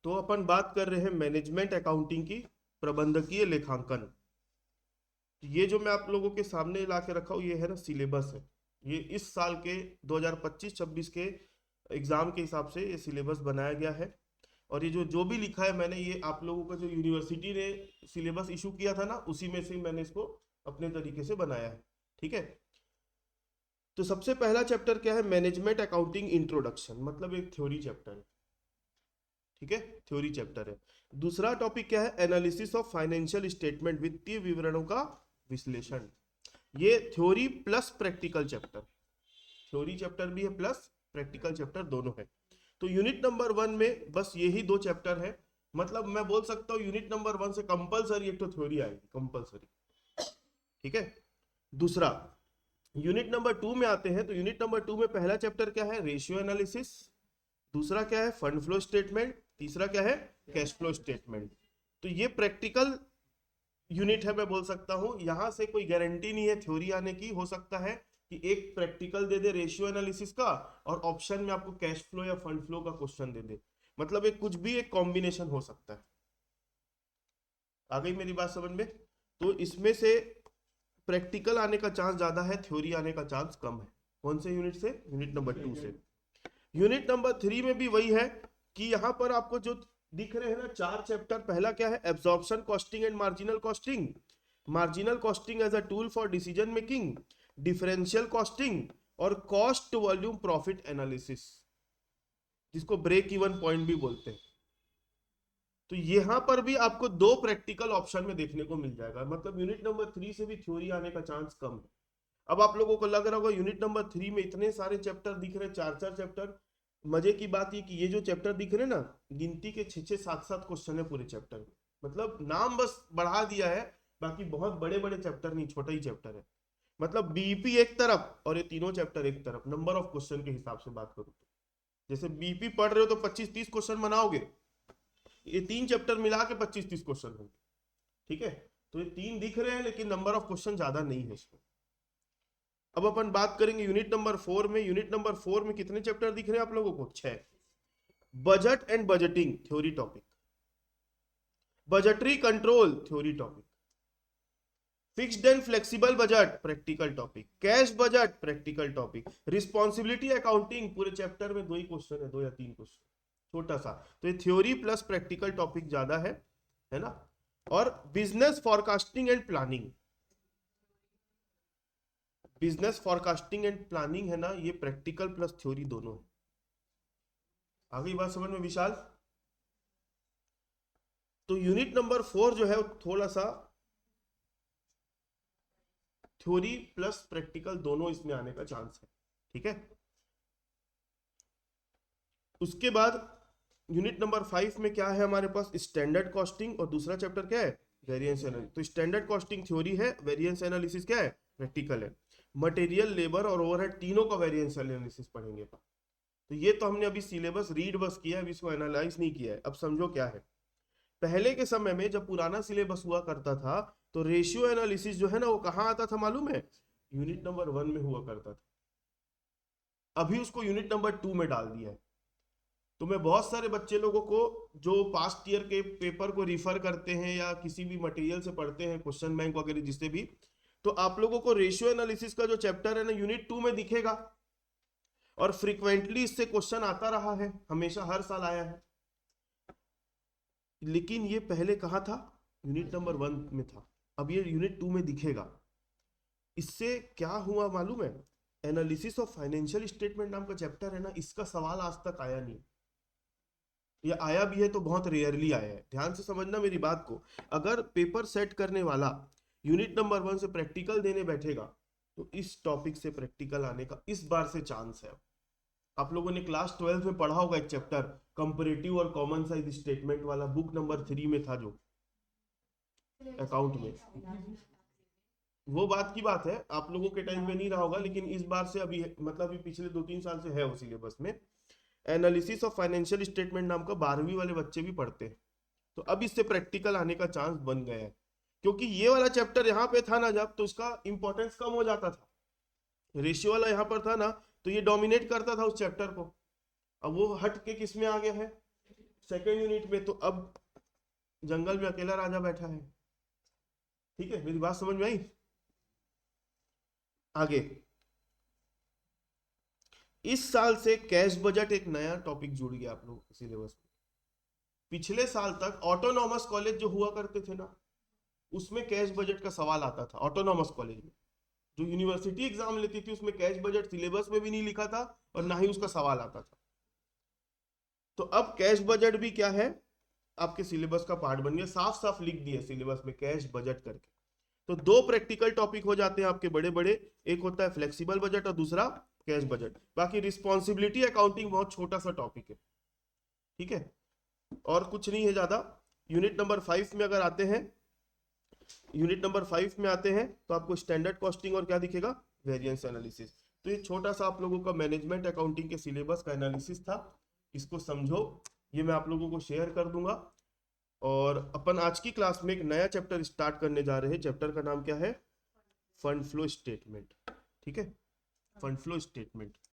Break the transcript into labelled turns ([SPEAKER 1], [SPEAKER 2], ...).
[SPEAKER 1] तो अपन बात कर रहे हैं मैनेजमेंट अकाउंटिंग की, प्रबंधकीय लेखांकन। ये जो मैं आप लोगों के सामने ला के रखा हूँ ये है ना सिलेबस है। ये इस साल के 2025-26 के एग्जाम के हिसाब से ये सिलेबस बनाया गया है। और ये जो जो भी लिखा है मैंने, ये आप लोगों का जो यूनिवर्सिटी ने सिलेबस इशू किया था ना, उसी में से मैंने इसको अपने तरीके से बनाया है। ठीक है। तो सबसे पहला चैप्टर क्या है? मैनेजमेंट अकाउंटिंग इंट्रोडक्शन, मतलब एक थ्योरी चैप्टर है। ठीक है, थ्योरी चैप्टर है। दूसरा टॉपिक क्या है? एनालिसिस ऑफ फाइनेंशियल स्टेटमेंट, वित्तीय विवरणों का विश्लेषण। ये theory plus practical chapter, theory chapter भी है प्लस प्रैक्टिकल चैप्टर दोनों है। तो यूनिट नंबर 1 में बस यही दो चैप्टर है। मतलब मैं बोल सकता हूँ यूनिट नंबर 1 से कंपलसरी एक तो थ्योरी आएगी, कंपलसरी। ठीक है। दूसरा, यूनिट नंबर 2 में आते हैं। तो यूनिट नंबर 2 में पहला चैप्टर क्या है? Ratio analysis. दूसरा क्या है? Fund flow statement. तीसरा क्या है? Cash flow statement. तो ये प्रैक्टिकल यूनिट है, मैं बोल सकता हूं। यहां से कोई गारंटी नहीं है थ्योरी आने की। हो सकता है कि एक प्रैक्टिकल दे दे रेशियो एनालिसिस का, और ऑप्शन में आपको कैश फ्लो या फंड फ्लो का क्वेश्चन दे दे। मतलब एक कुछ भी एक कॉम्बिनेशन हो सकता है। आ गई मेरी बात समझ में? तो इसमें से प्रैक्टिकल आने का चांस ज्यादा है, थ्योरी आने का चांस कम है। कौन से यूनिट से? यूनिट नंबर 2 से। यूनिट नंबर 3 में भी वही है कि यहां पर आपको जो दिख रहे हैं ना चार चैप्टर, पहला क्या है? Absorption costing and marginal costing, marginal costing as a tool for decision making, differential costing, और कॉस्ट वॉल्यूम प्रॉफिट एनालिसिस, जिसको ब्रेक इवन पॉइंट भी बोलते हैं। तो यहां पर भी आपको दो प्रैक्टिकल ऑप्शन में देखने को मिल जाएगा। मतलब यूनिट नंबर 3 से भी थ्योरी आने का चांस कम है। अब आप लोगों को लग रहा होगा यूनिट नंबर 3 में इतने सारे चैप्टर दिख रहे, चार चार चैप्टर। मजे की बात ये कि ये जो चैप्टर दिख रहे ना, गिनती के 6-6, 7-7 क्वेश्चन है पूरे चैप्टर में। मतलब नाम बस बढ़ा दिया है, बाकी बहुत बड़े बड़े चैप्टर नहीं, छोटा ही चैप्टर है। मतलब बीपी एक तरफ और ये तीनों चैप्टर एक तरफ, नंबर ऑफ क्वेश्चन के हिसाब से बात करूं तो। जैसे बीपी पढ़ रहे हो तो 25-30 क्वेश्चन बनाओगे, ये तीन चैप्टर मिला के 25-30 क्वेश्चन होंगे। ठीक है। तो ये तीन दिख रहे हैं लेकिन नंबर ऑफ क्वेश्चन ज्यादा नहीं है इसमें। अब अपन बात करेंगे यूनिट नंबर 4 में। यूनिट नंबर 4 में कितने चैप्टर दिख रहे हैं आप लोगों को? 6। Budget and budgeting theory topic, budgetary control theory topic, fixed and flexible budget practical topic, cash budget practical topic, responsibility accounting पूरे चैप्टर में दो ही क्वेश्चन है, 2 या 3 क्वेश्चन, छोटा सा। तो ये थ्योरी प्लस प्रैक्टिकल टॉपिक ज्यादा है ना। और business forecasting and planning, business forecasting and planning है ना, ये प्रैक्टिकल प्लस थ्योरी दोनों है। आ गई बात समझ में विशाल? तो यूनिट नंबर 4 जो है वो थोड़ा सा थ्योरी प्लस प्रैक्टिकल दोनों इसमें आने का चांस है। ठीक है। उसके बाद यूनिट नंबर 5 में क्या है हमारे पास? स्टैंडर्ड कॉस्टिंग, और दूसरा चैप्टर क्या है? Variance analysis. तो स्टैंडर्ड कॉस्टिंग थ्योरी है, वेरिएंस एनालिसिस क्या है? प्रैक्टिकल है। मटेरियल, लेबर और ओवरहेड तीनों का वेरिएंस एनालिसिस पढ़ेंगे। तो ये तो हमने अभी सिलेबस रीड बस किया है, अभी इसको एनालाइज नहीं किया है। अब समझो क्या है। पहले के समय में जब पुराना सिलेबस हुआ करता था, तो रेशियो एनालिसिस जो है ना वो कहाँ आता था मालूम है? यूनिट नंबर 1 में हुआ करता था। अभी उसको यूनिट नंबर 2 में डाल दिया है। तो मैं बहुत सारे बच्चे लोगों को जो पास्ट ईयर के पेपर को रिफर करते हैं या किसी भी मटेरियल से पढ़ते हैं, क्वेश्चन बैंक वगैरह जिससे भी, तो आप लोगों को रेशियो एनालिसिस का जो चैप्टर है ना यूनिट 2 में दिखेगा। और फ्रीक्वेंटली इससे क्वेश्चन आता रहा है, हमेशा हर साल आया है। लेकिन ये पहले कहाँ था? यूनिट नंबर 1 में था। अब ये यूनिट 2 में दिखेगा। इससे क्या हुआ मालूम है? एनालिसिस ऑफ फाइनेंशियल स्टेटमेंट नाम का चैप्टर है ना, इसका सवाल आज तक आया नहीं। ये आया भी है तो बहुत रेयरली आया है। ध्यान से समझना मेरी बात को। अगर पेपर सेट करने वाला यूनिट नंबर 1 से प्रैक्टिकल देने बैठेगा, तो इस टॉपिक से प्रैक्टिकल आने का इस बार से चांस है। आप लोगों ने क्लास 12 में पढ़ा होगा एक चैप्टर, कंपैरेटिव और कॉमन साइज स्टेटमेंट वाला, बुक नंबर 3 में था जो अकाउंट में। वो बात की बात है, आप लोगों के टाइम पे नहीं रहा होगा, लेकिन इस बार से अभी मतलब अभी पिछले 2-3 साल से है वो सिलेबस में। एनालिसिस ऑफ फाइनेंशियल स्टेटमेंट नाम का 12वीं वाले बच्चे भी पढ़ते हैं। तो अब इससे प्रैक्टिकल आने का चांस बन गया है। क्योंकि ये वाला चैप्टर यहाँ पे था ना जब, तो उसका इंपॉर्टेंस कम हो जाता था। रेशियो वाला यहाँ पर था ना, तो ये डोमिनेट करता था उस चैप्टर को। अब वो हट के किस में आ गया है? सेकेंड यूनिट में तो अब जंगल में अकेला राजा बैठा है। ठीक है, मेरी बात समझ में आई? आगे, इस साल से कैश बजट एक नया टॉपिक जुड़ गया आप लोगों के सिलेबस में। पिछले साल तक ऑटोनॉमस कॉलेज जो हुआ करते थे ना, उसमें कैश बजट का सवाल आता था। ऑटोनॉमस कॉलेज में जो यूनिवर्सिटी एग्जाम लेती थी उसमें कैश बजट सिलेबस में भी नहीं लिखा था और ना ही उसका सवाल आता था। तो अब कैश बजट भी क्या है, आपके सिलेबस का पार्ट बन गया, साफ साफ लिख दिया सिलेबस में कैश बजट करके। तो दो प्रैक्टिकल टॉपिक हो जाते हैं आपके बड़े बड़े, एक होता है फ्लेक्सिबल बजट और दूसरा कैश बजट। बाकी रिस्पॉन्सिबिलिटी अकाउंटिंग बहुत छोटा सा टॉपिक है। ठीक है, और कुछ नहीं है ज्यादा। यूनिट नंबर 5 में अगर आते हैं, यूनिट नंबर 5 में आते हैं तो आपको स्टैंडर्ड कॉस्टिंग और क्या दिखेगा, वेरिएंस एनालिसिस। तो ये छोटा सा आप लोगों का मैनेजमेंट अकाउंटिंग के सिलेबस का एनालिसिस था, इसको समझो, ये मैं आप लोगों को शेयर कर दूंगा। और अपन आज की क्लास में एक नया चैप्टर स्टार्ट करने जा रहे हैं। चैप्टर का नाम क्या है, फंड फ्लो स्टेटमेंट। ठीक है, फंड फ्लो स्टेटमेंट।